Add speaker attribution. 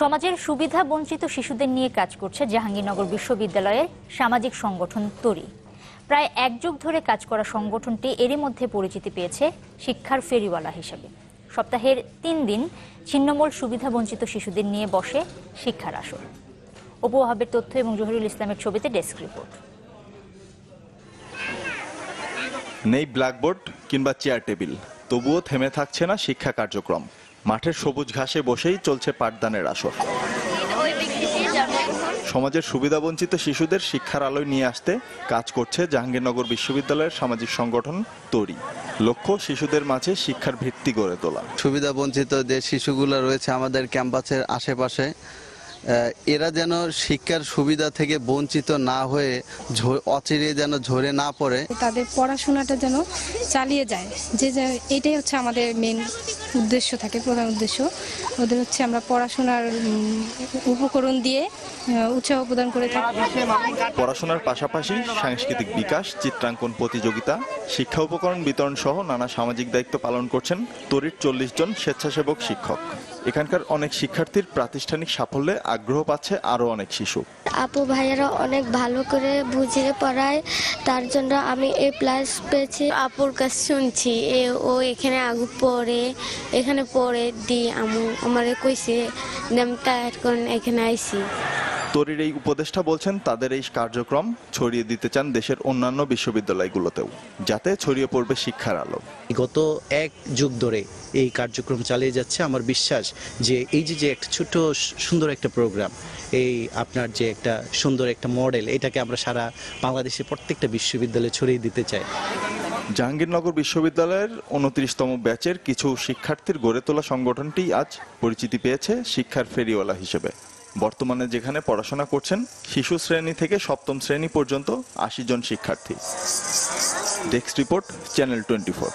Speaker 1: সমাজের সুবিধা বঞ্চিত শিশুদের নিয়ে কাজ করছে জাহাঙ্গীরনগর বিশ্ববিদ্যালয়ের সামাজিক সংগঠন তরি। প্রায় এক যুগ ধরে কাজ করা সংগঠনটি এরই মধ্যে পরিচিতি পেয়েছে শিক্ষার ফেরিওয়ালা হিসেবে। সপ্তাহের ৩ দিন ছিন্নমূল সুবিধা বঞ্চিত শিশুদের নিয়ে বসে শিক্ষার আসর। অপু ওয়াহাবের তথ্য এবং জহিরুল ইসলামের ছবিতে ডেস্ক রিপোর্ট।
Speaker 2: নেই ব্ল্যাকবোর্ড কিংবা চেয়ার টেবিল, তবুও থেমে থাকছে না শিক্ষা কার্যক্রম। মাঠের সবুজ ঘাসে বসেই চলছে পাঠদানের আসর। সমাজের সুবিধাবঞ্চিত শিশুদের শিক্ষার আলোয় নিয়ে আসতে কাজ করছে জাহাঙ্গীরনগর বিশ্ববিদ্যালয়ের সামাজিক সংগঠন তরি। লক্ষ্য শিশুদের মাঝে শিক্ষার ভিত্তি গড়ে তোলা।
Speaker 3: সুবিধাবঞ্চিত যে শিশুগুলো রয়েছে আমাদের ক্যাম্পাসের আশেপাশে, এরা যেন শিক্ষার সুবিধা থেকে বঞ্চিত না হয়ে অচিরে যেন ঝরে না পড়ে,
Speaker 4: তাদের পড়াশোনাটা যেন চালিয়ে যায়, এটাই হচ্ছে আমাদের মেন উদ্দেশ্য থাকে, প্রধান উদ্দেশ্য। ওদের হচ্ছে আমরা পড়াশোনার উপকরণ দিয়ে উৎসাহ প্রদান করে থাকি।
Speaker 2: পড়াশোনার পাশাপাশি সাংস্কৃতিক বিকাশ, চিত্রাঙ্কন প্রতিযোগিতা, শিক্ষা উপকরণ বিতরণ সহ নানা সামাজিক দায়িত্ব পালন করছেন তরির 40 জন স্বেচ্ছাসেবক শিক্ষক। এখানকার অনেক শিক্ষার্থীর প্রাতিষ্ঠানিক সাফল্যে আগ্রহ পাচ্ছে আরো অনেক শিশু।
Speaker 5: আপু ভাইয়ারা অনেক ভালো করে বুঝিয়ে পড়ায়, তার জন্য আমি A+ পেয়েছি। আপুর কাছ শুনছি ও এখানে আগু পড়ে, এখানে পড়ে দি আমারে কইছে এখন এখানে আইছি।
Speaker 2: তরির এই উপদেষ্টা বলছেন তাদের এই কার্যক্রম ছড়িয়ে দিতে চান দেশের অন্যান্য বিশ্ববিদ্যালয়গুলোতেও, যাতে ছড়িয়ে পড়বে শিক্ষার আলো।
Speaker 6: গত এক যুগ ধরে এই কার্যক্রম চালিয়ে যাচ্ছে। আমার বিশ্বাস যে এই যে একটা ছোট সুন্দর একটা প্রোগ্রাম, এই আপনার যে একটা সুন্দর একটা মডেল, এটাকে আমরা সারা বাংলাদেশের প্রত্যেকটা বিশ্ববিদ্যালয়ে ছড়িয়ে দিতে চাই।
Speaker 2: জাহাঙ্গীরনগর বিশ্ববিদ্যালয়ের 29তম ব্যাচের কিছু শিক্ষার্থীর গড়ে তোলা সংগঠনটি আজ পরিচিতি পেয়েছে শিক্ষার ফেরিওয়ালা হিসেবে। বর্তমানে যেখানে পড়াশোনা করছেন শিশু শ্রেণী থেকে 7ম শ্রেণী পর্যন্ত 80 জন শিক্ষার্থী। Desk report, channel 24।